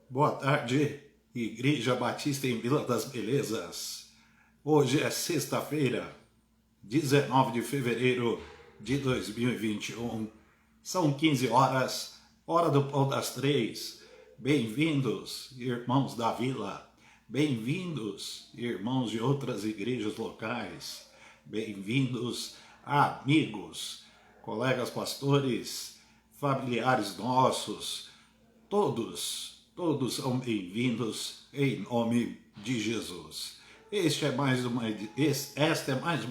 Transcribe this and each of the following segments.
Boa tarde, Igreja Batista em Vila das Belezas. Hoje é sexta-feira, 19 de fevereiro de 2021. São 15 horas, hora do pão das 3. Bem-vindos, irmãos da vila. Bem-vindos, irmãos de outras igrejas locais. Bem-vindos, amigos, colegas pastores, familiares nossos. Todos são bem-vindos em nome de Jesus. Esta é mais uma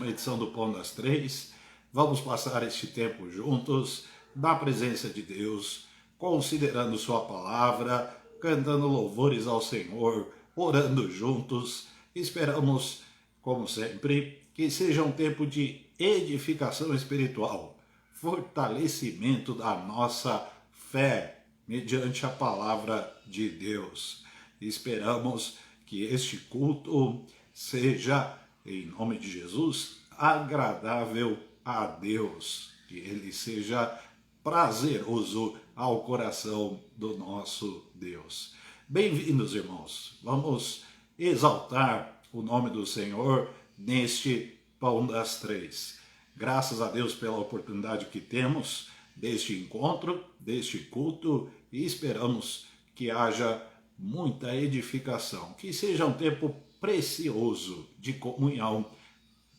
edição do Pão das Três. Vamos passar este tempo juntos, na presença de Deus, considerando sua palavra, cantando louvores ao Senhor, orando juntos. Esperamos, como sempre, que seja um tempo de edificação espiritual, fortalecimento da nossa fé, mediante a palavra de Deus. Esperamos que este culto seja, em nome de Jesus, agradável a Deus, que ele seja prazeroso ao coração do nosso Deus. Bem-vindos, irmãos. Vamos exaltar o nome do Senhor neste Pão das Três. Graças a Deus pela oportunidade que temos deste encontro, deste culto, e esperamos que haja muita edificação, que seja um tempo precioso de comunhão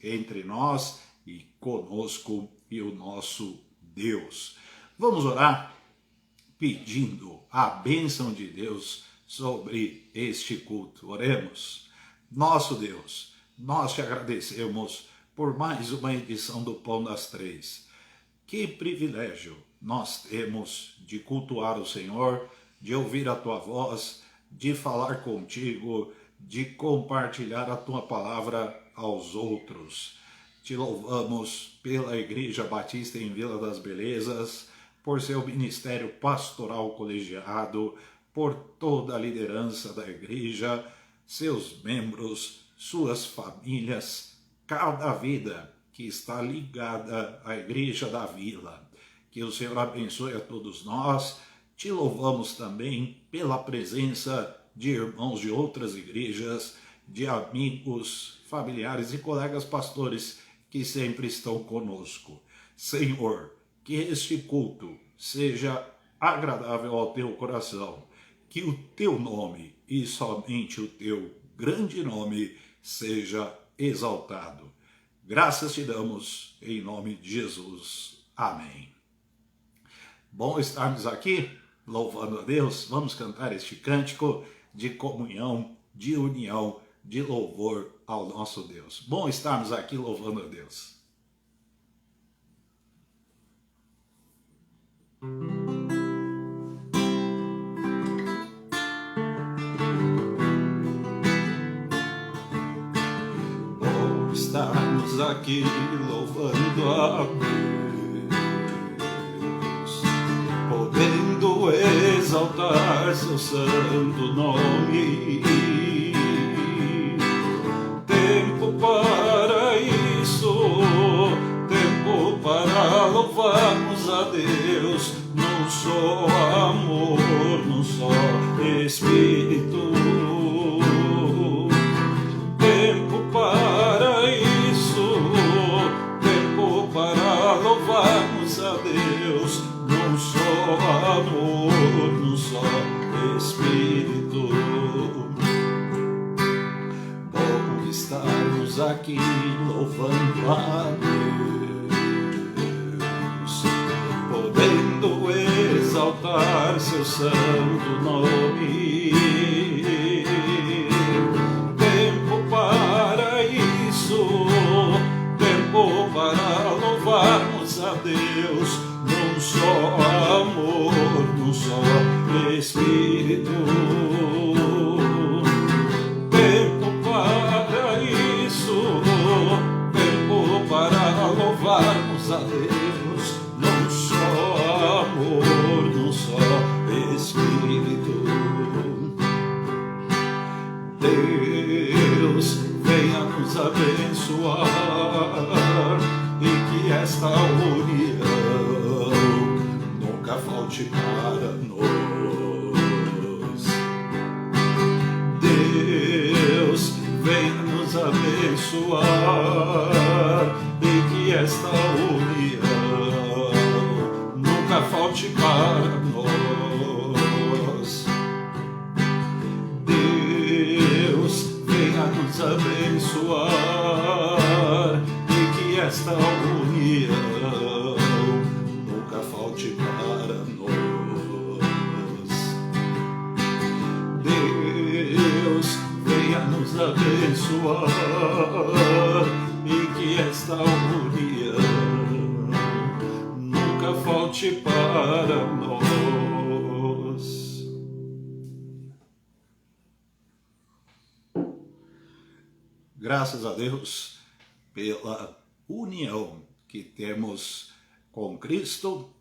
entre nós e conosco e o nosso Deus. Vamos orar pedindo a bênção de Deus sobre este culto. Oremos. Nosso Deus, nós te agradecemos por mais uma edição do Pão das Três. Que privilégio nós temos de cultuar o Senhor, de ouvir a tua voz, de falar contigo, de compartilhar a tua palavra aos outros. Te louvamos pela Igreja Batista em Vila das Belezas, por seu ministério pastoral colegiado, por toda a liderança da igreja, seus membros, suas famílias, cada vida que está ligada à Igreja da Vila. Que o Senhor abençoe a todos nós. Te louvamos também pela presença de irmãos de outras igrejas, de amigos, familiares e colegas pastores que sempre estão conosco. Senhor, que este culto seja agradável ao teu coração, que o teu nome e somente o teu grande nome seja exaltado. Graças te damos em nome de Jesus. Amém. Bom estarmos aqui, louvando a Deus. Vamos cantar este cântico de comunhão, de união, de louvor ao nosso Deus. Bom estarmos aqui louvando a Deus. Bom estarmos aqui louvando a Deus, podendo exaltar seu santo nome. Tempo para isso, tempo para louvarmos a Deus, num só amor, num só Espírito. Tempo para isso, tempo para louvarmos a Deus, num só amor, num só Espírito. Bom estarmos aqui louvando a Deus, podendo exaltar seu santo nome. Tempo para isso, tempo para louvarmos a Deus, num só amor, num só Espírito. Tempo para isso, tempo para louvarmos a Deus, num só amor, num só Espírito. Deus, venha nos abençoar e que esta união nunca falte para nós. abençoar e que esta união nunca falte para nós. Deus venha nos abençoar e que esta união nunca falte para nós. Deus venha nos abençoar e que esta união nunca falte para nós. Graças a Deus pela união que temos com Cristo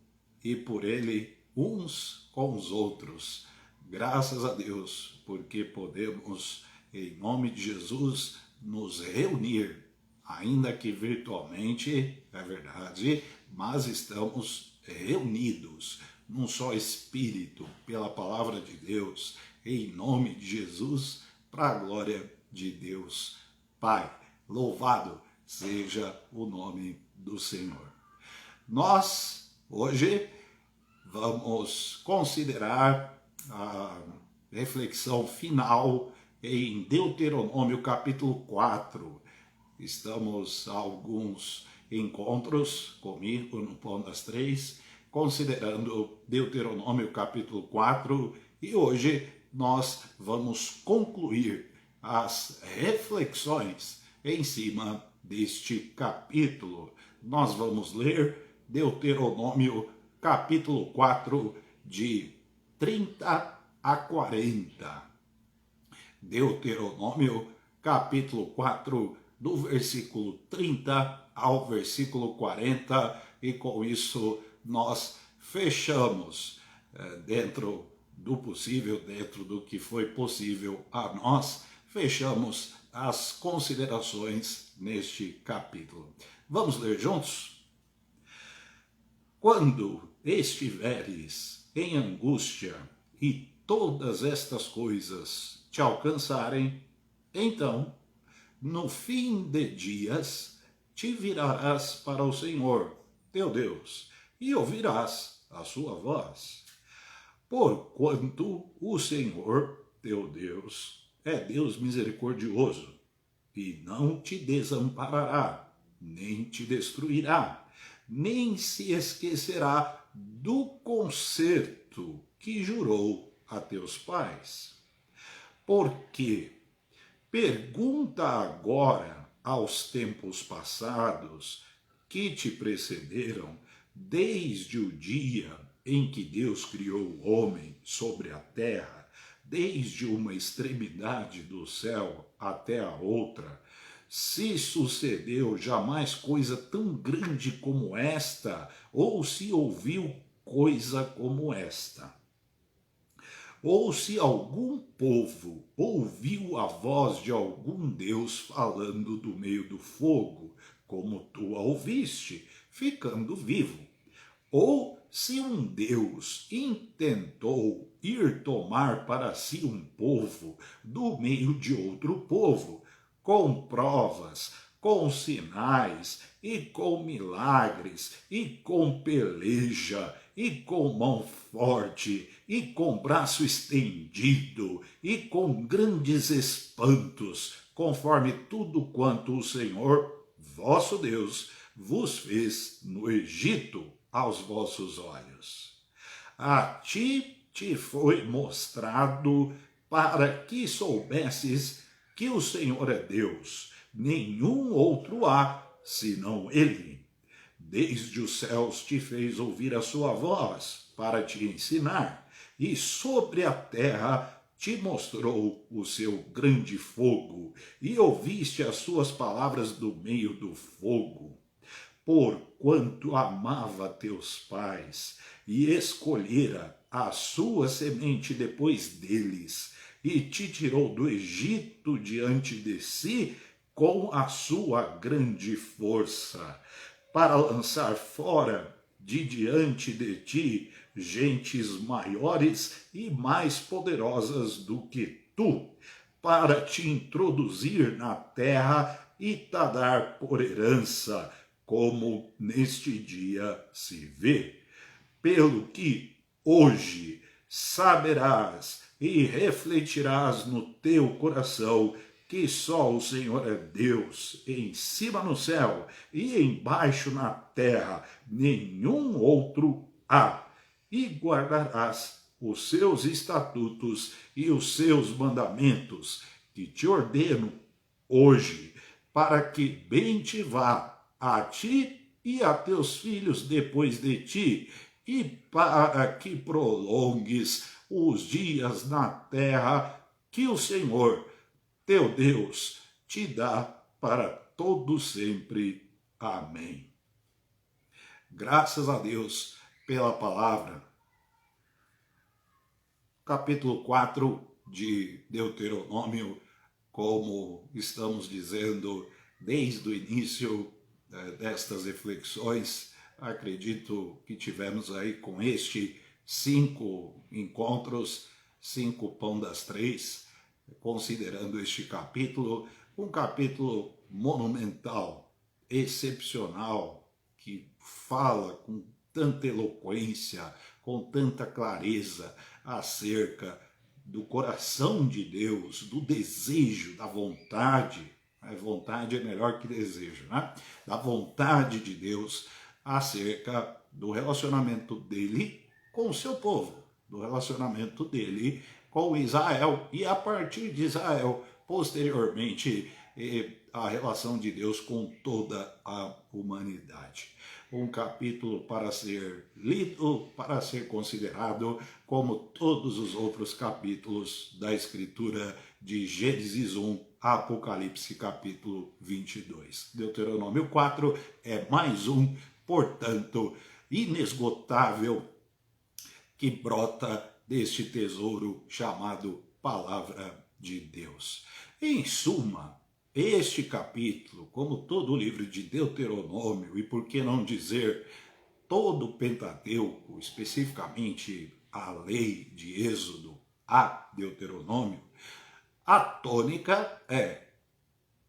e por Ele uns com os outros. Graças a Deus, porque podemos, em nome de Jesus, nos reunir, ainda que virtualmente, é verdade, mas estamos reunidos num só Espírito, pela palavra de Deus, em nome de Jesus, para a glória de Deus Pai. Louvado seja o nome do Senhor. Nós, hoje, vamos considerar a reflexão final em Deuteronômio capítulo 4. Estamos a alguns encontros comigo no Pão das Três, considerando Deuteronômio capítulo 4, e hoje nós vamos concluir as reflexões em cima deste capítulo. Nós vamos ler Deuteronômio capítulo 4, de 30 a 40. Deuteronômio capítulo 4, do versículo 30 ao versículo 40, e com isso nós fechamos, dentro do possível, dentro do que foi possível a nós, fechamos as considerações neste capítulo. Vamos ler juntos? Quando estiveres em angústia e todas estas coisas te alcançarem, então, no fim de dias, te virarás para o Senhor, teu Deus, e ouvirás a sua voz. Porquanto o Senhor, teu Deus, é Deus misericordioso, e não te desamparará, nem te destruirá, nem se esquecerá do concerto que jurou a teus pais. Porque pergunta agora aos tempos passados que te precederam, desde o dia em que Deus criou o homem sobre a terra, desde uma extremidade do céu até a outra, se sucedeu jamais coisa tão grande como esta, ou se ouviu coisa como esta. Ou se algum povo ouviu a voz de algum Deus falando do meio do fogo, como tu a ouviste, ficando vivo. Ou se um Deus intentou ir tomar para si um povo do meio de outro povo, com provas, com sinais, e com milagres, e com peleja, e com mão forte, e com braço estendido, e com grandes espantos, conforme tudo quanto o Senhor, vosso Deus, vos fez no Egito aos vossos olhos. A ti te foi mostrado para que soubesses que o Senhor é Deus, nenhum outro há senão Ele. Desde os céus te fez ouvir a sua voz para te ensinar, e sobre a terra te mostrou o seu grande fogo, e ouviste as suas palavras do meio do fogo. Porquanto amava teus pais, e escolhera a sua semente depois deles, e te tirou do Egito diante de si com a sua grande força, para lançar fora de diante de ti gentes maiores e mais poderosas do que tu, para te introduzir na terra e te dar por herança, como neste dia se vê. Pelo que hoje saberás e refletirás no teu coração que só o Senhor é Deus, em cima no céu e embaixo na terra, nenhum outro há. E guardarás os seus estatutos e os seus mandamentos, que te ordeno hoje, para que bem te vá a ti e a teus filhos depois de ti, e para que prolongues os dias na terra que o Senhor, teu Deus, te dá para todo sempre. Amém. Graças a Deus pela palavra. Capítulo 4 de Deuteronômio, como estamos dizendo desde o início destas reflexões, acredito que tivemos aí com 5 encontros, 5 pão das 3, considerando este capítulo, um capítulo monumental, excepcional, que fala com tanta eloquência, com tanta clareza acerca do coração de Deus, do desejo, da vontade. A vontade é melhor que desejo, né? Da vontade de Deus acerca do relacionamento dele com o seu povo, do relacionamento dele com Israel e, a partir de Israel, posteriormente, a relação de Deus com toda a humanidade. Um capítulo para ser lido, para ser considerado, como todos os outros capítulos da Escritura, de Gênesis 1, Apocalipse capítulo 22. Deuteronômio 4 é mais um, portanto, inesgotável, que brota deste tesouro chamado Palavra de Deus. Em suma, este capítulo, como todo o livro de Deuteronômio, e por que não dizer todo o Pentateuco, especificamente a lei de Êxodo a Deuteronômio, a tônica é: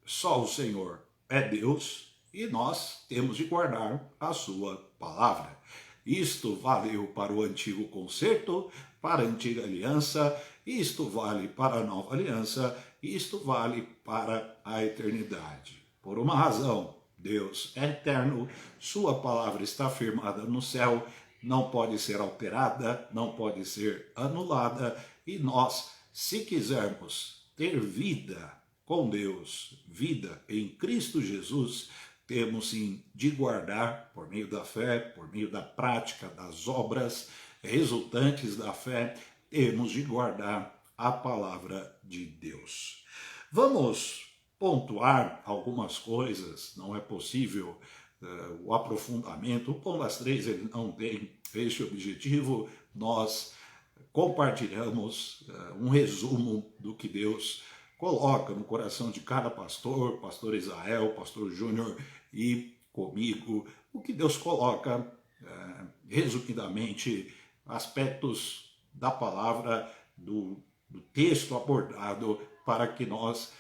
só o Senhor é Deus e nós temos de guardar a sua palavra. Isto valeu para o antigo concerto, para a antiga aliança, isto vale para a nova aliança, isto vale para a eternidade. Por uma razão, Deus é eterno, sua palavra está firmada no céu, não pode ser alterada, não pode ser anulada, e nós, se quisermos ter vida com Deus, vida em Cristo Jesus, temos sim de guardar, por meio da fé, por meio da prática das obras resultantes da fé, temos de guardar a palavra de Deus. Vamos pontuar algumas coisas, não é possível o aprofundamento. O Pão das Três ele não tem este objetivo, nós compartilhamos um resumo do que Deus coloca no coração de cada pastor, pastor Israel, pastor Júnior e comigo, o que Deus coloca, resumidamente, aspectos da palavra, do texto abordado, para que nós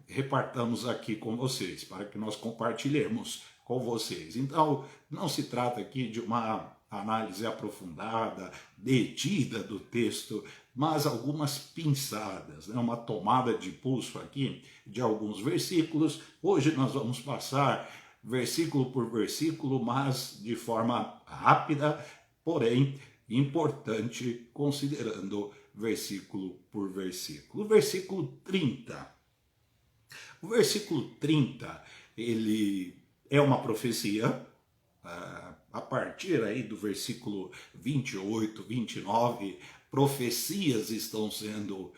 repartamos aqui com vocês, para que nós compartilhemos com vocês. Então, não se trata aqui de uma análise aprofundada, detida do texto, mas algumas pinçadas, né? Uma tomada de pulso aqui de alguns versículos. Hoje nós vamos passar versículo por versículo, mas de forma rápida, porém importante, considerando versículo por versículo. O versículo 30. O versículo 30, ele é uma profecia, a partir aí do versículo 28, 29, profecias estão sendo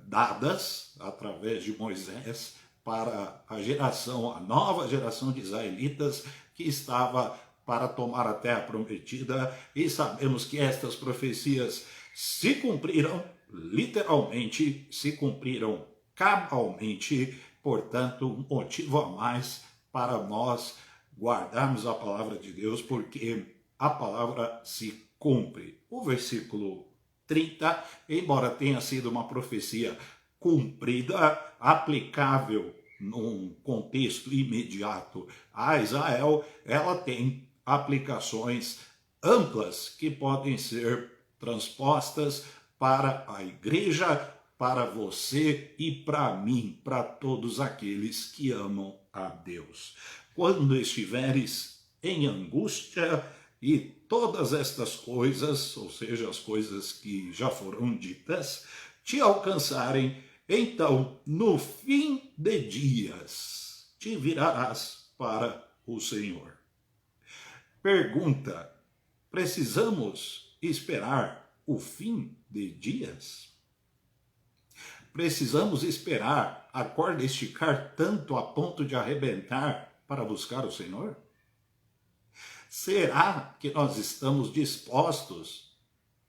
dadas através de Moisés para a nova geração de israelitas que estava para tomar a terra prometida, e sabemos que estas profecias se cumpriram, literalmente, se cumpriram cabalmente, portanto, um motivo a mais para nós guardarmos a palavra de Deus, porque a palavra se cumpre. O versículo 30, embora tenha sido uma profecia cumprida, aplicável num contexto imediato a Israel, ela tem aplicações amplas que podem ser transpostas para a igreja, para você e para mim, para todos aqueles que amam a Deus. Quando estiveres em angústia e todas estas coisas, ou seja, as coisas que já foram ditas, te alcançarem, então, no fim de dias, te virarás para o Senhor. Pergunta: precisamos esperar o fim de dias? Precisamos esperar a corda esticar tanto a ponto de arrebentar para buscar o Senhor? Será que nós estamos dispostos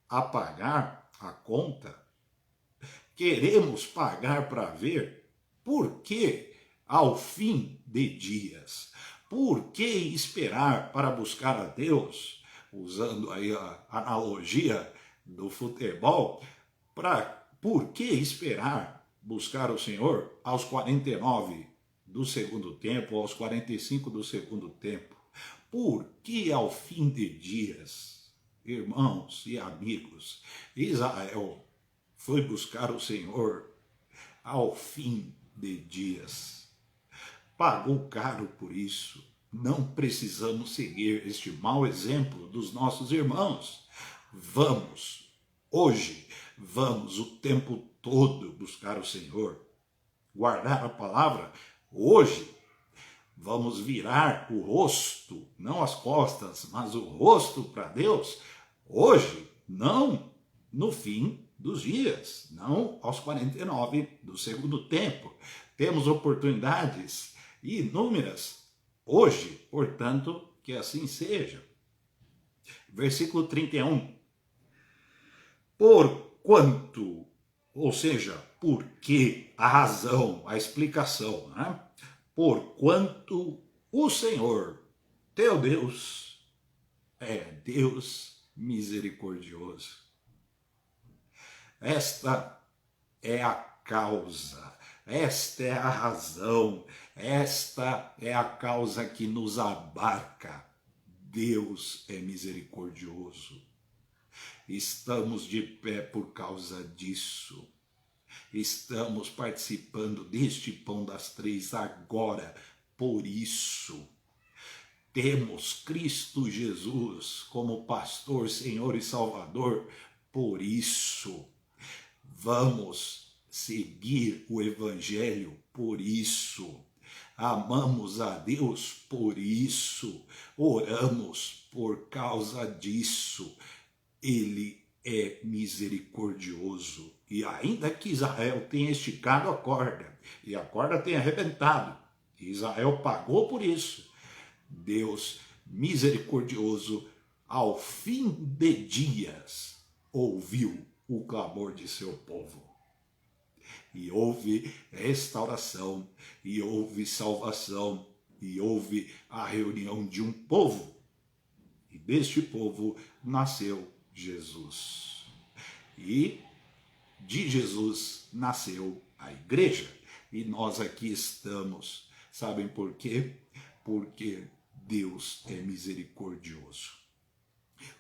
a pagar a conta? Queremos pagar para ver? Por que ao fim de dias? Por que esperar para buscar a Deus? Usando aí a analogia do futebol, por que esperar buscar o Senhor aos 49 do segundo tempo, aos 45 do segundo tempo? Por que ao fim de dias, irmãos e amigos, Israel foi buscar o Senhor ao fim de dias? Pagou caro por isso. Não precisamos seguir este mau exemplo dos nossos irmãos. Vamos, hoje, vamos o tempo todo buscar o Senhor. Guardar a palavra hoje. Vamos virar o rosto, não as costas, mas o rosto para Deus hoje, não no fim dos dias, não aos 49 do segundo tempo. Temos oportunidades inúmeras hoje, portanto, que assim seja. Versículo 31. Porquanto, ou seja, porque, a razão, a explicação, né? Porquanto o Senhor, teu Deus, é Deus misericordioso. Esta é a causa, esta é a razão, esta é a causa que nos abarca. Deus é misericordioso. Estamos de pé por causa disso. Estamos participando deste Pão das Três agora, por isso. Temos Cristo Jesus como pastor, Senhor e Salvador, por isso. Vamos seguir o Evangelho, por isso. Amamos a Deus, por isso. Oramos por causa disso. Ele é misericordioso. E ainda que Israel tenha esticado a corda, e a corda tenha arrebentado, Israel pagou por isso. Deus misericordioso, ao fim de dias, ouviu o clamor de seu povo. E houve restauração, e houve salvação, e houve a reunião de um povo. E deste povo nasceu Jesus. E de Jesus nasceu a igreja. E nós aqui estamos. Sabem por quê? Porque Deus é misericordioso.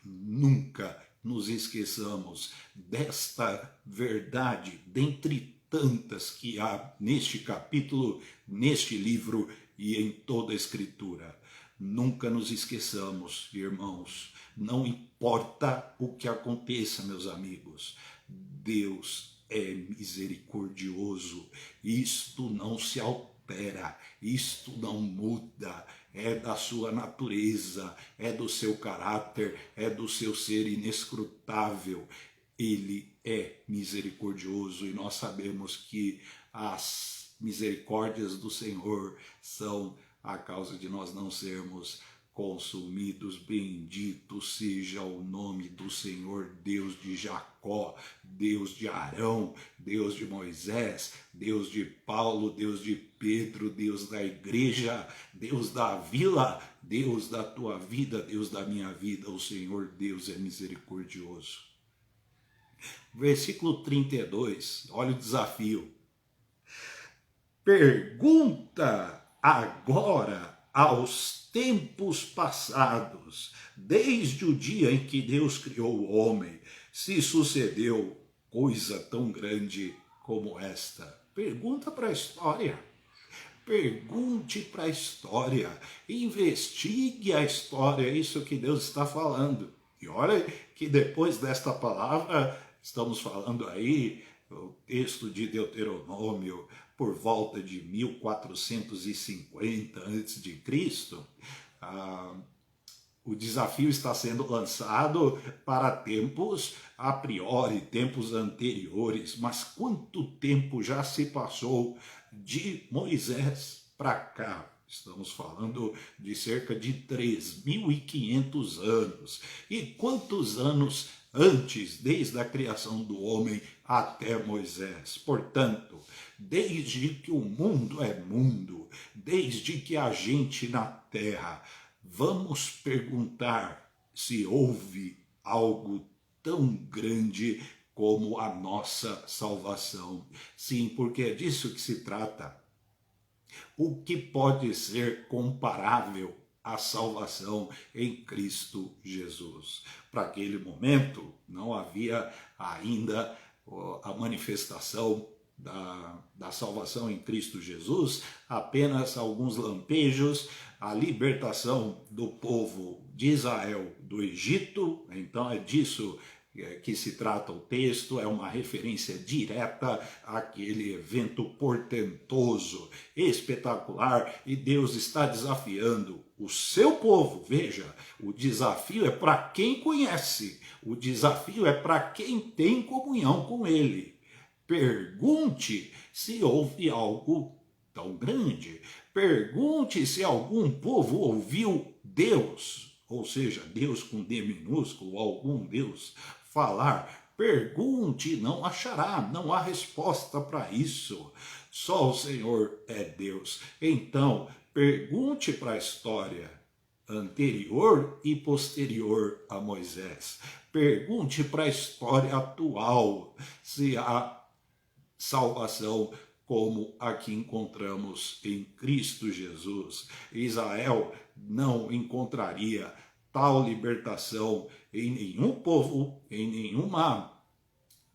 Nunca nos esqueçamos desta verdade, dentre tantas que há neste capítulo, neste livro e em toda a Escritura. Nunca nos esqueçamos, irmãos, não importa o que aconteça, meus amigos, Deus é misericordioso, isto não se altera, isto não muda, é da sua natureza, é do seu caráter, é do seu ser inescrutável. Ele é misericordioso e nós sabemos que as misericórdias do Senhor são a causa de nós não sermos consumidos. Bendito seja o nome do Senhor, Deus de Jacó, Deus de Arão, Deus de Moisés, Deus de Paulo, Deus de Pedro, Deus da igreja, Deus da vila, Deus da tua vida, Deus da minha vida. O Senhor Deus é misericordioso. Versículo 32, olha o desafio. pergunta agora aos tempos passados, desde o dia em que Deus criou o homem, se sucedeu coisa tão grande como esta. Pergunta para a história. Pergunte para a história, investigue a história, é isso que Deus está falando. E olha que depois desta palavra, estamos falando aí, o texto de Deuteronômio, por volta de 1450 a.C., o desafio está sendo lançado para tempos a priori, tempos anteriores, mas quanto tempo já se passou de Moisés para cá? Estamos falando de cerca de 3.500 anos. E quantos anos antes, desde a criação do homem até Moisés? Portanto, desde que o mundo é mundo, desde que a gente na terra, vamos perguntar se houve algo tão grande como a nossa salvação. Sim, porque é disso que se trata. O que pode ser comparável à salvação em Cristo Jesus? Para aquele momento, não havia ainda a manifestação da salvação em Cristo Jesus, apenas alguns lampejos, a libertação do povo de Israel do Egito. Então é disso que se trata o texto, é uma referência direta àquele evento portentoso, espetacular, e Deus está desafiando o seu povo. Veja, o desafio é para quem conhece, o desafio é para quem tem comunhão com Ele. Pergunte se houve algo tão grande. Pergunte se algum povo ouviu Deus, ou seja, Deus com D minúsculo, algum Deus, falar. Pergunte, não achará, não há resposta para isso. Só o Senhor é Deus. Então, pergunte para a história anterior e posterior a Moisés. Pergunte para a história atual se há salvação como a que encontramos em Cristo Jesus. Israel não encontraria tal libertação em nenhum povo, em nenhuma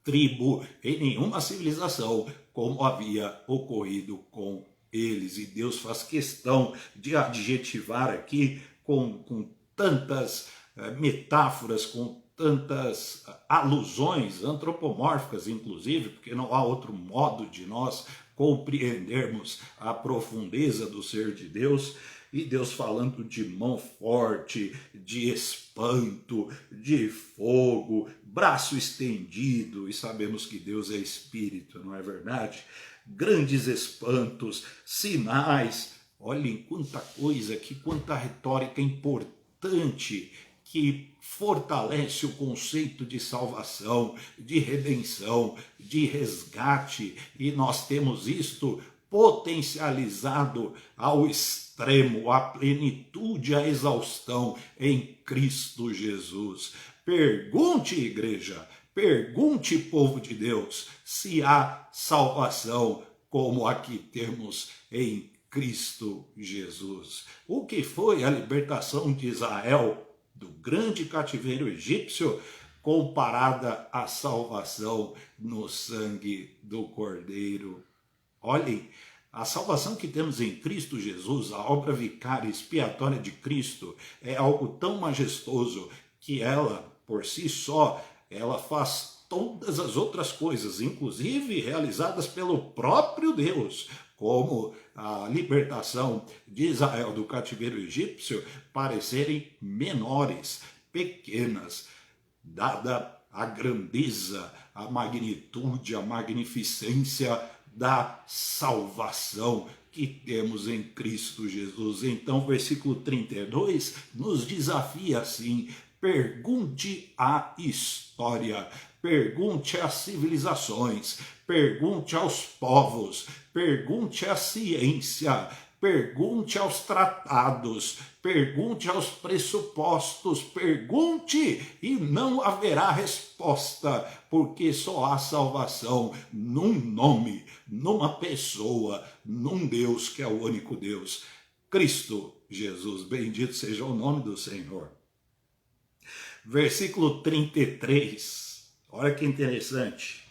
tribo, em nenhuma civilização, como havia ocorrido com eles. E Deus faz questão de adjetivar aqui com tantas metáforas, com tantas alusões antropomórficas, inclusive, porque não há outro modo de nós compreendermos a profundeza do ser de Deus. E Deus falando de mão forte, de espanto, de fogo, braço estendido, e sabemos que Deus é espírito, não é verdade? Grandes espantos, sinais, olhem quanta coisa aqui, quanta retórica importante que fortalece o conceito de salvação, de redenção, de resgate, e nós temos isto potencializado ao extremo, à plenitude, à exaustão em Cristo Jesus. Pergunte, igreja, pergunte, povo de Deus, se há salvação como a que temos em Cristo Jesus. O que foi a libertação de Israel do grande cativeiro egípcio comparada à salvação no sangue do Cordeiro? Olhem, a salvação que temos em Cristo Jesus, a obra vicária expiatória de Cristo, é algo tão majestoso que ela, por si só, ela faz todas as outras coisas, inclusive realizadas pelo próprio Deus, como a libertação de Israel do cativeiro egípcio, parecerem menores, pequenas, dada a grandeza, a magnitude, a magnificência da salvação que temos em Cristo Jesus. Então, versículo 32 nos desafia assim: pergunte a história, pergunte às civilizações, pergunte aos povos, pergunte à ciência, pergunte aos tratados, pergunte aos pressupostos, pergunte e não haverá resposta, porque só há salvação num nome, numa pessoa, num Deus que é o único Deus, Cristo Jesus. Bendito seja o nome do Senhor. Versículo 33, olha que interessante.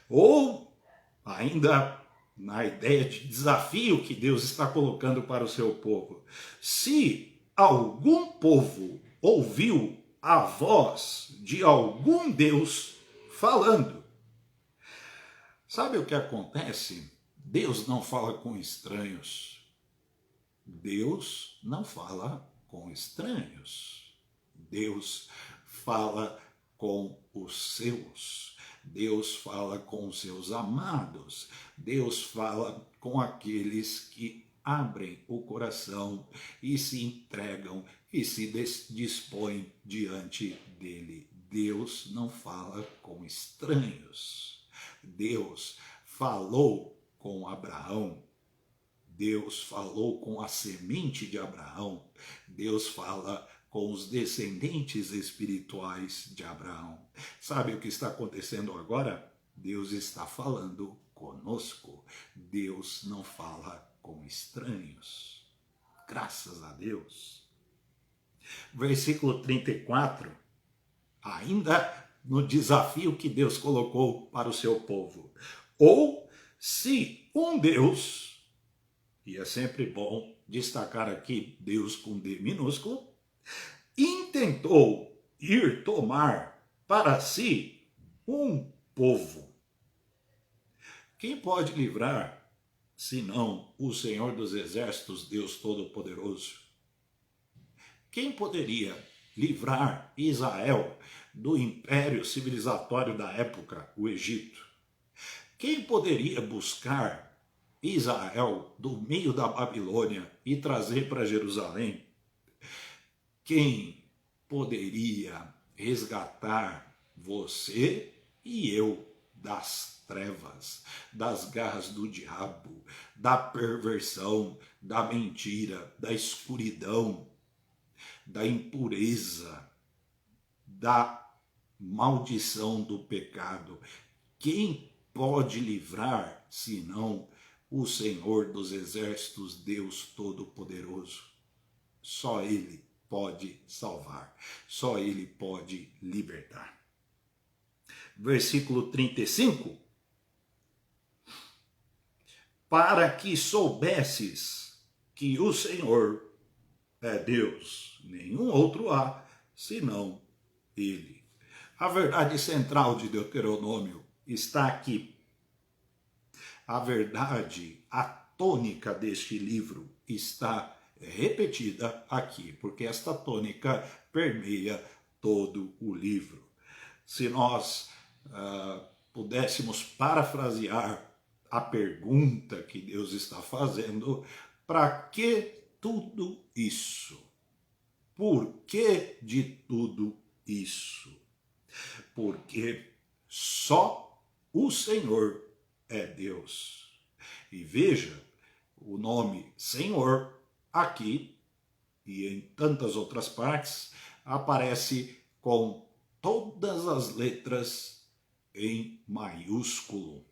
Ou, ainda na ideia de desafio que Deus está colocando para o seu povo, se algum povo ouviu a voz de algum Deus falando. Sabe o que acontece? Deus não fala com estranhos. Deus não fala com estranhos. Deus fala com os seus. Deus fala com os seus amados. Deus fala com aqueles que abrem o coração e se entregam e se dispõem diante dele. Deus não fala com estranhos. Deus falou com Abraão. Deus falou com a semente de Abraão. Deus fala com os descendentes espirituais de Abraão. Sabe o que está acontecendo agora? Deus está falando conosco. Deus não fala com estranhos. Graças a Deus. Versículo 34, ainda no desafio que Deus colocou para o seu povo. Ou se um Deus, e é sempre bom destacar aqui Deus com D minúsculo, intentou ir tomar para si um povo. Quem pode livrar, senão o Senhor dos Exércitos, Deus Todo-Poderoso? Quem poderia livrar Israel do império civilizatório da época, o Egito? Quem poderia buscar Israel do meio da Babilônia e trazer para Jerusalém? Quem poderia resgatar você e eu das trevas, das garras do diabo, da perversão, da mentira, da escuridão, da impureza, da maldição do pecado? Quem pode livrar senão o Senhor dos Exércitos, Deus Todo-Poderoso? Só Ele pode salvar, só Ele pode libertar. Versículo 35. Para que soubesses que o Senhor é Deus, nenhum outro há senão Ele. A verdade central de Deuteronômio está aqui. A verdade, a tônica deste livro está repetida aqui, porque esta tônica permeia todo o livro. Se nós pudéssemos parafrasear a pergunta que Deus está fazendo: para que tudo isso? Por que de tudo isso? Porque só o Senhor é Deus. E veja, o nome Senhor aqui e em tantas outras partes aparece com todas as letras em maiúsculo.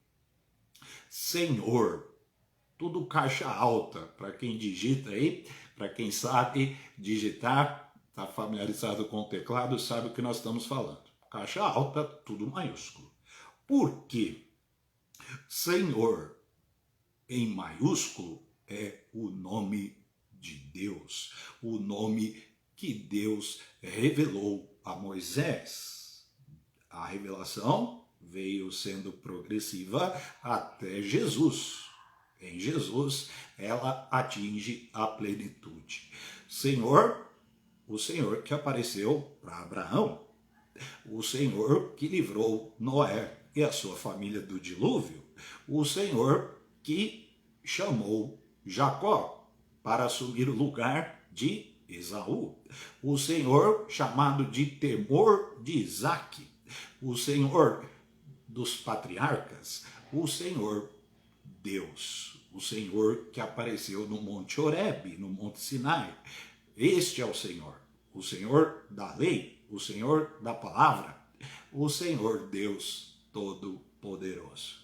Senhor, tudo caixa alta, para quem digita aí, para quem sabe digitar, está familiarizado com o teclado, sabe o que nós estamos falando. Caixa alta, tudo maiúsculo. Por quê? Senhor, em maiúsculo, é o nome de Deus, o nome que Deus revelou a Moisés. A revelação veio sendo progressiva até Jesus. Em Jesus, ela atinge a plenitude. Senhor, o Senhor que apareceu para Abraão, o Senhor que livrou Noé e a sua família do dilúvio, o Senhor que chamou Jacó para assumir o lugar de Esaú, o Senhor chamado de temor de Isaque, o Senhor dos patriarcas, o Senhor Deus, o Senhor que apareceu no Monte Horebe, no Monte Sinai. Este é o Senhor da lei, o Senhor da palavra, o Senhor Deus Todo-Poderoso.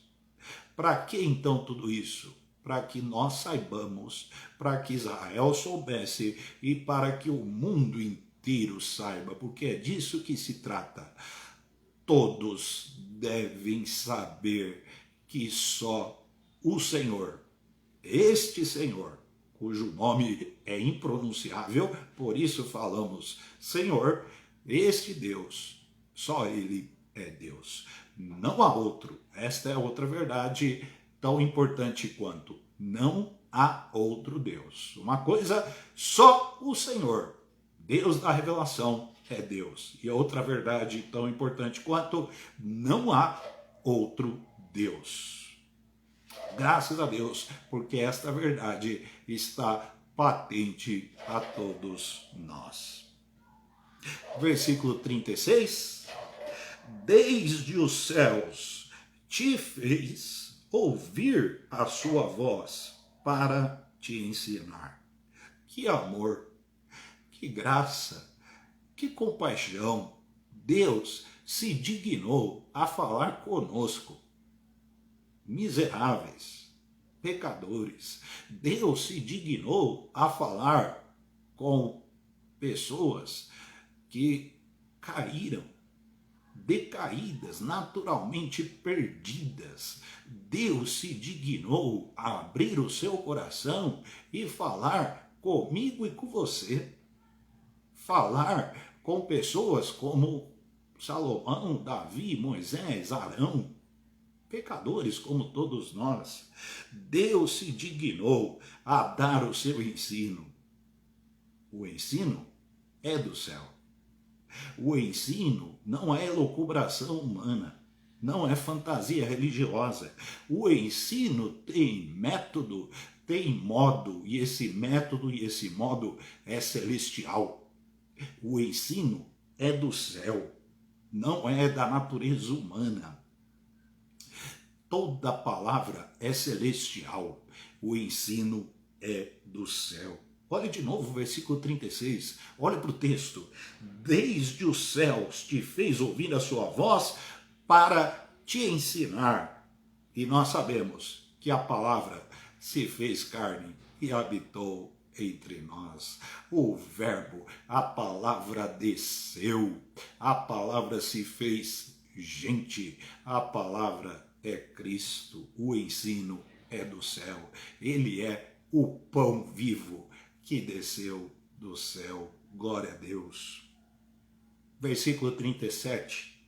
Para que então tudo isso? Para que nós saibamos, para que Israel soubesse e para que o mundo inteiro saiba, porque é disso que se trata. Todos devem saber que só o Senhor, este Senhor, cujo nome é impronunciável, por isso falamos Senhor, este Deus, só Ele é Deus. Não há outro. Esta é outra verdade tão importante quanto: não há outro Deus. Uma coisa, só o Senhor, Deus da revelação, é Deus. E outra verdade tão importante quanto: não há outro Deus. Graças a Deus, porque esta verdade está patente a todos nós. Versículo 36. Desde os céus te fez ouvir a sua voz para te ensinar. Que amor, que graça, que compaixão. Deus se dignou a falar conosco, miseráveis, pecadores. Deus se dignou a falar com pessoas que caíram, decaídas, naturalmente perdidas. Deus se dignou a abrir o seu coração e falar comigo e com você. Falar com pessoas como Salomão, Davi, Moisés, Arão, pecadores como todos nós. Deus se dignou a dar o seu ensino. O ensino é do céu. O ensino não é elucubração humana, não é fantasia religiosa. O ensino tem método, tem modo, e esse método e esse modo é celestial. O ensino é do céu, não é da natureza humana. Toda palavra é celestial, o ensino é do céu. Olha de novo o versículo 36, olha para o texto. Desde os céus te fez ouvir a sua voz para te ensinar. E nós sabemos que a palavra se fez carne e habitou entre nós. O verbo, a palavra desceu, a palavra se fez gente, a palavra é Cristo, o ensino é do céu, ele é o pão vivo que desceu do céu. Glória a Deus. Versículo 37.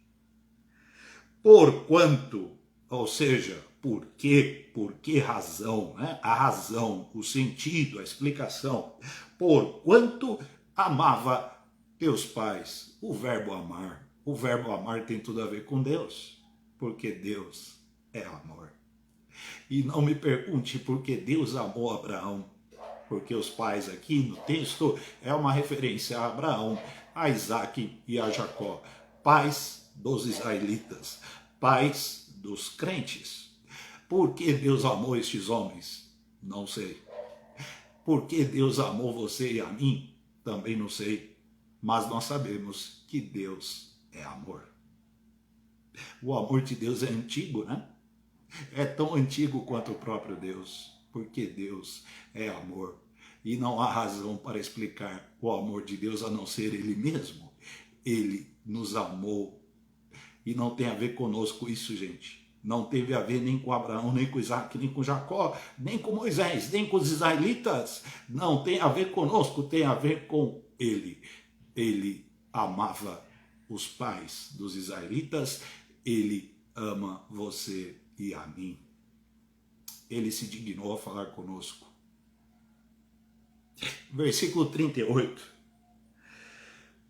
Porquanto, ou seja, por que razão, né? A razão, o sentido, a explicação. Porquanto amava teus pais. O verbo amar tem tudo a ver com Deus, porque Deus é amor. E não me pergunte por que Deus amou Abraão, porque os pais aqui no texto é uma referência a Abraão, a Isaac e a Jacó, pais dos israelitas, pais dos crentes. Por que Deus amou estes homens? Não sei. Por que Deus amou você e a mim? Também não sei. Mas nós sabemos que Deus é amor. O amor de Deus é antigo, né? É tão antigo quanto o próprio Deus, porque Deus é amor. E não há razão para explicar o amor de Deus a não ser Ele mesmo. Ele nos amou. E não tem a ver conosco isso, gente. Não teve a ver nem com Abraão, nem com Isaac, nem com Jacó, nem com Moisés, nem com os israelitas. Não tem a ver conosco, tem a ver com Ele. Ele amava os pais dos israelitas, Ele ama você e a mim. Ele se dignou a falar conosco. Versículo 38.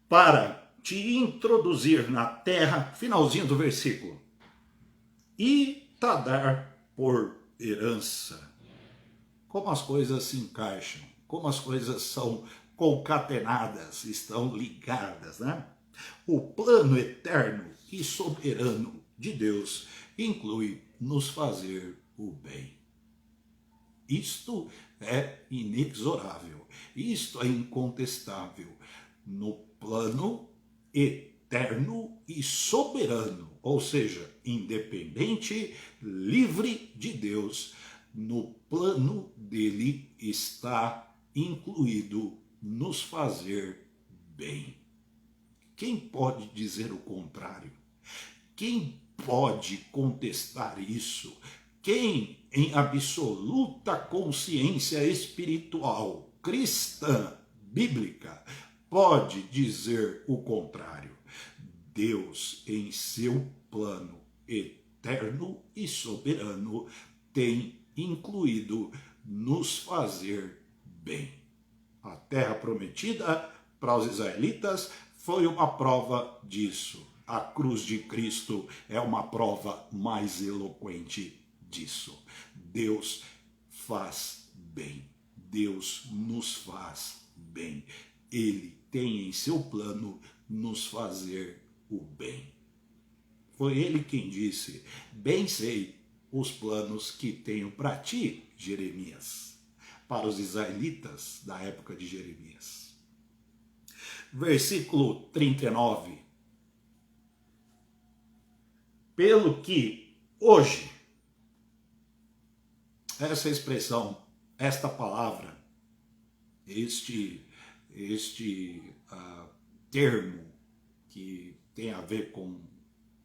Para te introduzir na terra, finalzinho do versículo, e te dar por herança. Como as coisas se encaixam, como as coisas são concatenadas, estão ligadas, né? O plano eterno e soberano de Deus inclui nos fazer o bem. Isto é inexorável, isto é incontestável. No plano eterno e soberano, ou seja, independente, livre de Deus, no plano dele está incluído nos fazer bem. Quem pode dizer o contrário? Quem pode contestar isso? Quem, em absoluta consciência espiritual, cristã, bíblica, pode dizer o contrário? Deus, em seu plano eterno e soberano, tem incluído nos fazer bem. A terra prometida para os israelitas foi uma prova disso. A cruz de Cristo é uma prova mais eloquente disso. Deus faz bem. Deus nos faz bem. Ele tem em seu plano nos fazer o bem. Foi ele quem disse: bem sei os planos que tenho para ti, Jeremias. Para os israelitas da época de Jeremias. Versículo 39. Pelo que hoje, essa expressão, esta palavra, este termo que tem a ver com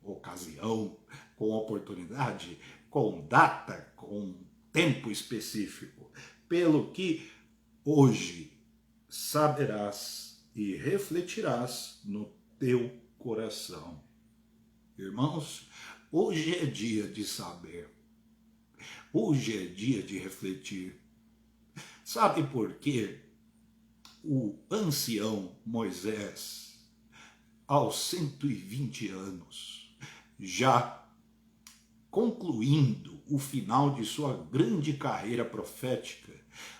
ocasião, com oportunidade, com data, com tempo específico. Pelo que hoje saberás e refletirás no teu coração. Irmãos, hoje é dia de saber. Hoje é dia de refletir. Sabe por quê? O ancião Moisés, aos 120 anos, já concluindo o final de sua grande carreira profética,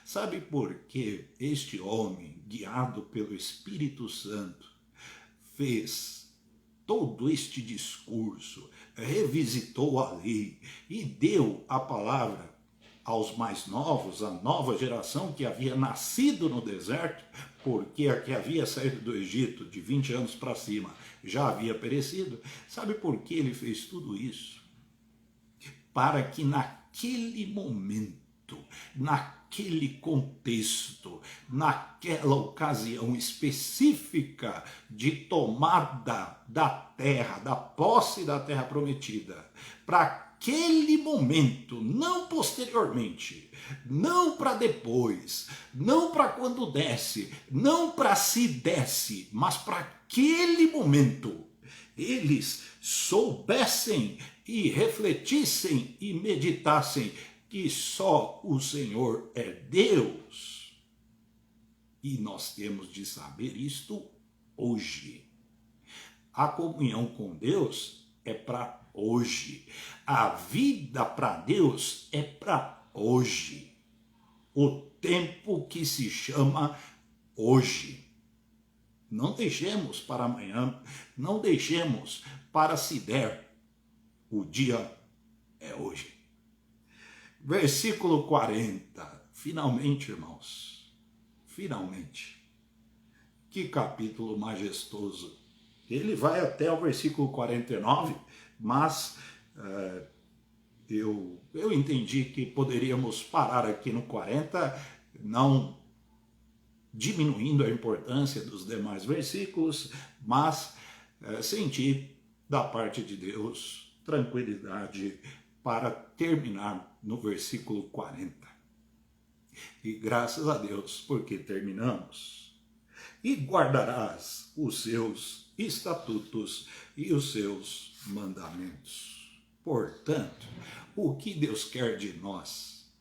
sabe por que este homem, guiado pelo Espírito Santo, fez todo este discurso, revisitou a lei e deu a palavra aos mais novos, à nova geração que havia nascido no deserto, porque a que havia saído do Egito de 20 anos para cima já havia perecido? Sabe por que ele fez tudo isso? Para que naquele momento, naquele contexto, naquela ocasião específica de tomada da terra, da posse da terra prometida, para aquele momento, não posteriormente, não para depois, não para quando desce, não para se desce, mas para aquele momento, eles soubessem e refletissem e meditassem que só o Senhor é Deus. E nós temos de saber isto hoje. A comunhão com Deus é para hoje. A vida para Deus é para hoje. O tempo que se chama hoje. Não deixemos para amanhã, não deixemos para se der. O dia é hoje. Versículo 40. Finalmente, irmãos, finalmente. Que capítulo majestoso. Ele vai até o versículo 49, mas eu entendi que poderíamos parar aqui no 40, não diminuindo a importância dos demais versículos, mas senti da parte de Deus tranquilidade para terminar no versículo 40. E graças a Deus, porque terminamos. E guardarás os seus estatutos e os seus mandamentos. Portanto, o que Deus quer de nós,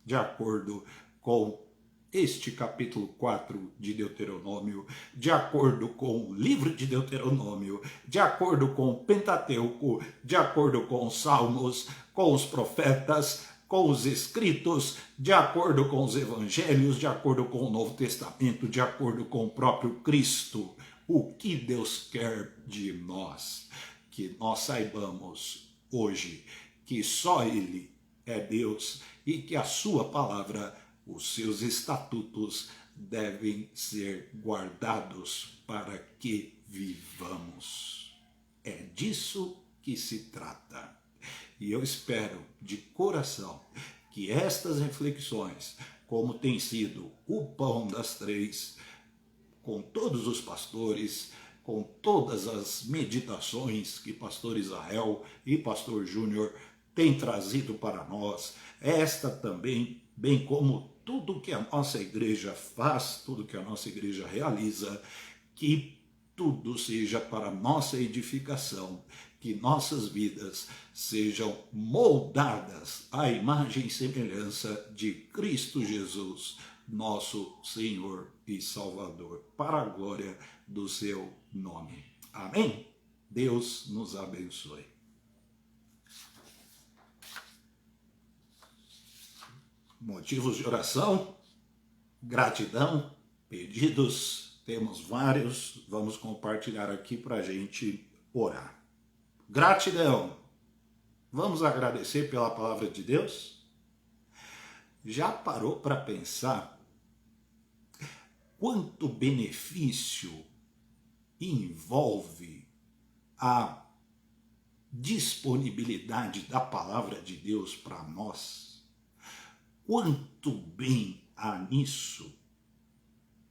de acordo com este capítulo 4 de Deuteronômio, de acordo com o livro de Deuteronômio, de acordo com o Pentateuco, de acordo com os Salmos, com os profetas, com os escritos, de acordo com os evangelhos, de acordo com o Novo Testamento, de acordo com o próprio Cristo. O que Deus quer de nós? Que nós saibamos hoje que só Ele é Deus e que a sua palavra, os seus estatutos devem ser guardados para que vivamos. É disso que se trata. E eu espero de coração que estas reflexões, como tem sido o Pão das Três, com todos os pastores, com todas as meditações que pastor Israel e pastor Júnior têm trazido para nós, esta também, bem como tudo que a nossa igreja faz, tudo que a nossa igreja realiza, que tudo seja para nossa edificação, que nossas vidas sejam moldadas à imagem e semelhança de Cristo Jesus, nosso Senhor e Salvador, para a glória do seu nome. Amém? Deus nos abençoe. Motivos de oração, gratidão, pedidos, temos vários, vamos compartilhar aqui para a gente orar. Gratidão, vamos agradecer pela palavra de Deus? Já parou para pensar quanto benefício envolve a disponibilidade da palavra de Deus para nós? Quanto bem há nisso?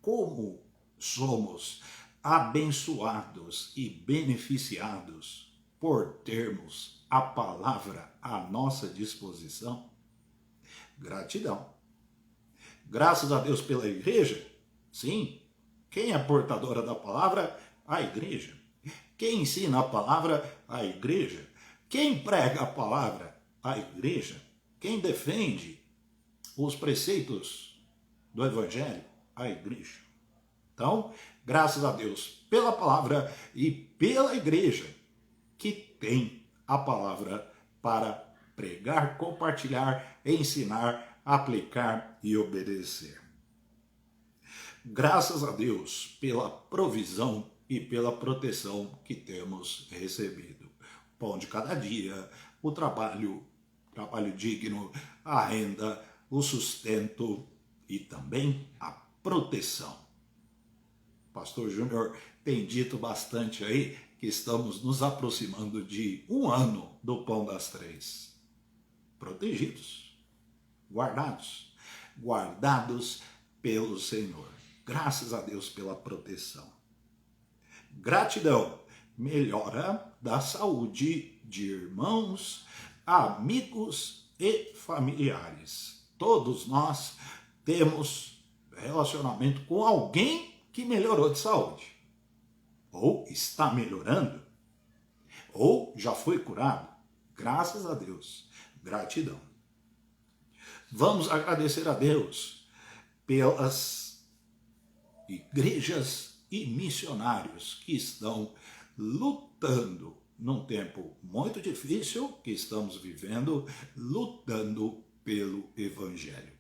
Como somos abençoados e beneficiados por termos a palavra à nossa disposição? Gratidão. Graças a Deus pela igreja? Sim. Quem é portadora da palavra? A igreja. Quem ensina a palavra? A igreja. Quem prega a palavra? A igreja. Quem defende os preceitos do evangelho? A igreja. Então, graças a Deus pela palavra e pela igreja que tem a palavra para pregar, compartilhar, ensinar, aplicar e obedecer. Graças a Deus pela provisão e pela proteção que temos recebido. O pão de cada dia, o trabalho digno, a renda, o sustento e também a proteção. Pastor Júnior tem dito bastante aí que estamos nos aproximando de 1 ano do Pão das Três. Protegidos, guardados pelo Senhor. Graças a Deus pela proteção. Gratidão, melhora da saúde de irmãos, amigos e familiares. Todos nós temos relacionamento com alguém que melhorou de saúde, ou está melhorando, ou já foi curado. Graças a Deus, gratidão. Vamos agradecer a Deus pelas igrejas e missionários que estão lutando num tempo muito difícil que estamos vivendo, lutando pelo Evangelho,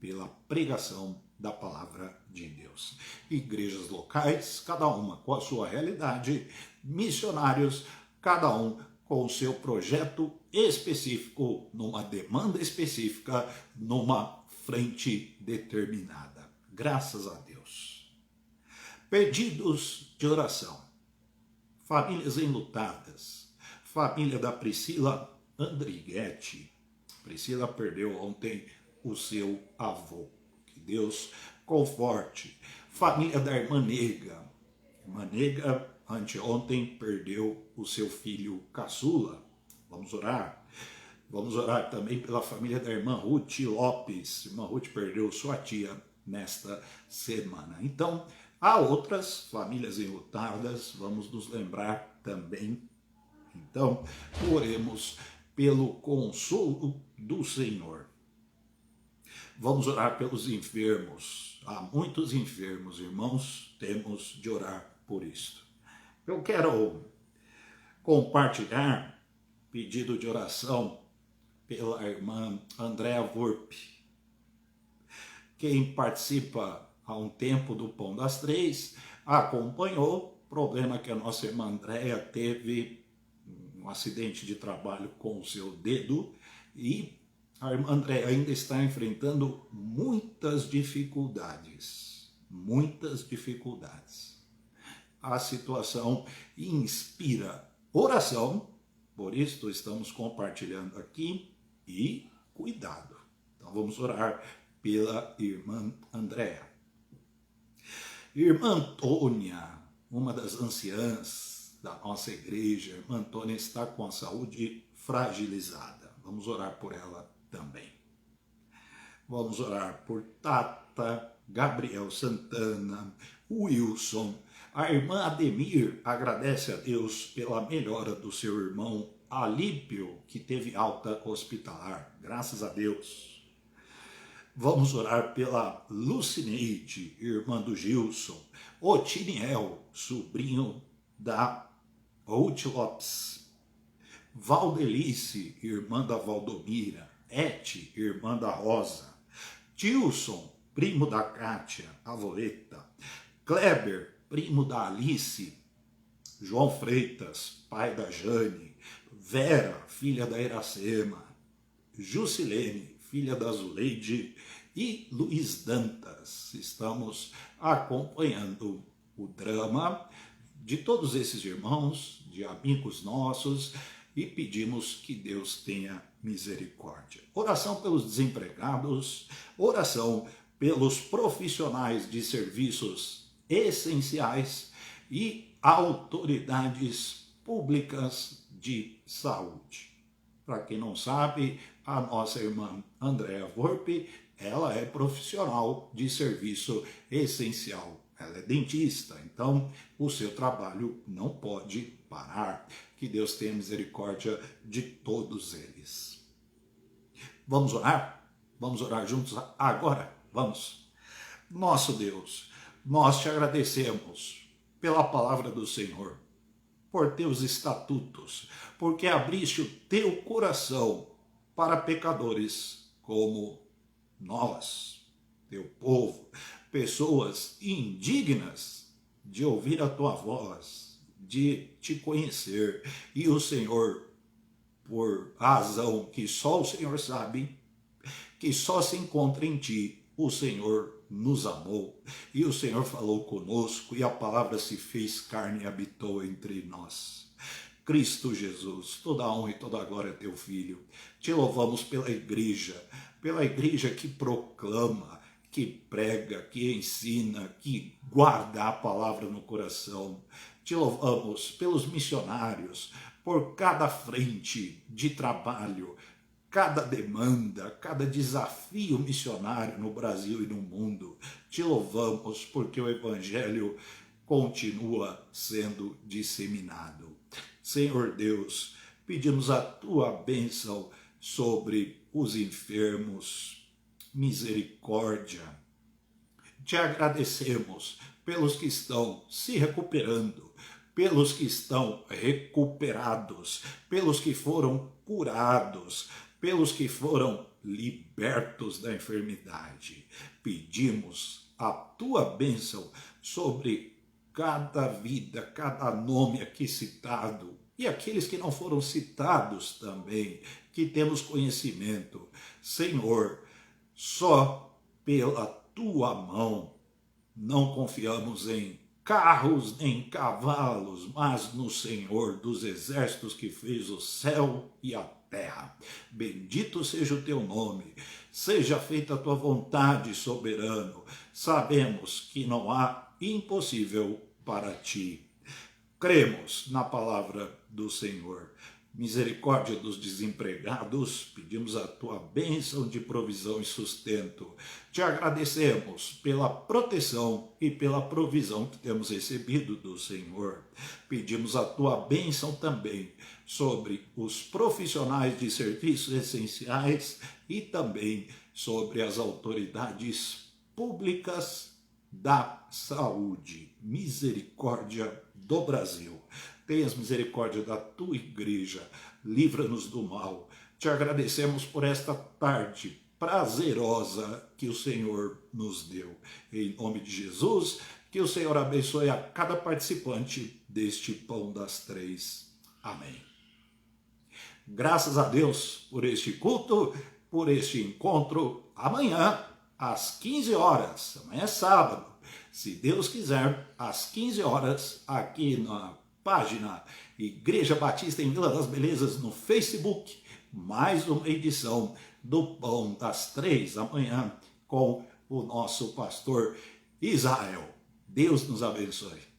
pela pregação da palavra de Deus. Igrejas locais, cada uma com a sua realidade, missionários, cada um com o seu projeto específico, numa demanda específica, numa frente determinada. Graças a Deus. Pedidos de oração. Famílias enlutadas. Família da Priscila Andrighetti. Priscila perdeu ontem o seu avô. Que Deus conforte. Família da irmã Nega. Irmã Nega, anteontem, perdeu o seu filho caçula. Vamos orar. Vamos orar também pela família da irmã Ruth Lopes. Irmã Ruth perdeu sua tia nesta semana. Então, há outras famílias enlutadas, vamos nos lembrar também. Então, oremos pelo consolo do Senhor. Vamos orar pelos enfermos. Há muitos enfermos, irmãos, temos de orar por isto. Eu quero compartilhar pedido de oração pela irmã Andréa Wurp. Quem participa há um tempo do Pão das Três acompanhou o problema que a nossa irmã Andréa teve, um acidente de trabalho com o seu dedo, e A irmã André ainda está enfrentando muitas dificuldades. Muitas dificuldades. A situação inspira oração, por isso estamos compartilhando aqui, e cuidado. Então vamos orar pela irmã Andréa. Irmã Antônia, uma das anciãs da nossa igreja, irmã Antônia está com a saúde fragilizada. Vamos orar por ela também. Vamos orar por Tata, Gabriel Santana, Wilson. A irmã Ademir agradece a Deus pela melhora do seu irmão Alípio, que teve alta hospitalar. Graças a Deus. Vamos orar pela Lucineide, irmã do Gilson. Otiniel, sobrinho da Ruth Lopes. Valdelice, irmã da Valdomira. Ete, irmã da Rosa. Tilson, primo da Kátia, Avoleta. Kleber, primo da Alice. João Freitas, pai da Jane. Vera, filha da Iracema. Jusilene, filha da Zuleide. E Luiz Dantas. Estamos acompanhando o drama de todos esses irmãos, de amigos nossos, e pedimos que Deus tenha misericórdia. Oração pelos desempregados, oração pelos profissionais de serviços essenciais e autoridades públicas de saúde. Para quem não sabe, a nossa irmã Andréa Volpe, ela é profissional de serviço essencial. Ela é dentista, então o seu trabalho não pode parar. Que Deus tenha misericórdia de todos eles. Vamos orar? Vamos orar juntos agora? Vamos. Nosso Deus, nós te agradecemos pela palavra do Senhor, por teus estatutos, porque abriste o teu coração para pecadores como nós, teu povo, pessoas indignas de ouvir a tua voz, de te conhecer. E o Senhor, por razão que só o Senhor sabe, que só se encontra em ti, o Senhor nos amou, e o Senhor falou conosco, e a palavra se fez carne e habitou entre nós. Cristo Jesus, toda a honra e toda a glória é teu Filho. Te louvamos pela igreja que proclama, que prega, que ensina, que guarda a palavra no coração. Te louvamos pelos missionários, por cada frente de trabalho, cada demanda, cada desafio missionário no Brasil e no mundo. Te louvamos porque o Evangelho continua sendo disseminado. Senhor Deus, pedimos a tua bênção sobre os enfermos, misericórdia. Te agradecemos pelos que estão se recuperando, pelos que estão recuperados, pelos que foram curados, pelos que foram libertos da enfermidade. Pedimos a tua bênção sobre cada vida, cada nome aqui citado, e aqueles que não foram citados também, que temos conhecimento. Senhor, só pela tua mão não confiamos em carros nem cavalos, mas no Senhor dos exércitos que fez o céu e a terra. Bendito seja o teu nome, seja feita a tua vontade, soberano. Sabemos que não há impossível para ti. Cremos na palavra do Senhor. Misericórdia dos desempregados, pedimos a tua bênção de provisão e sustento. Te agradecemos pela proteção e pela provisão que temos recebido do Senhor. Pedimos a tua bênção também sobre os profissionais de serviços essenciais e também sobre as autoridades públicas da saúde. Misericórdia do Brasil. Tenhas misericórdia da tua igreja, livra-nos do mal. Te agradecemos por esta tarde prazerosa que o Senhor nos deu. Em nome de Jesus, que o Senhor abençoe a cada participante deste Pão das Três. Amém. Graças a Deus por este culto. por este encontro amanhã, às 15 horas. Amanhã é sábado. Se Deus quiser, às 15 horas, aqui na página Igreja Batista em Vila das Belezas no Facebook, mais uma edição do Pão das 3 da manhã com o nosso pastor Israel. Deus nos abençoe.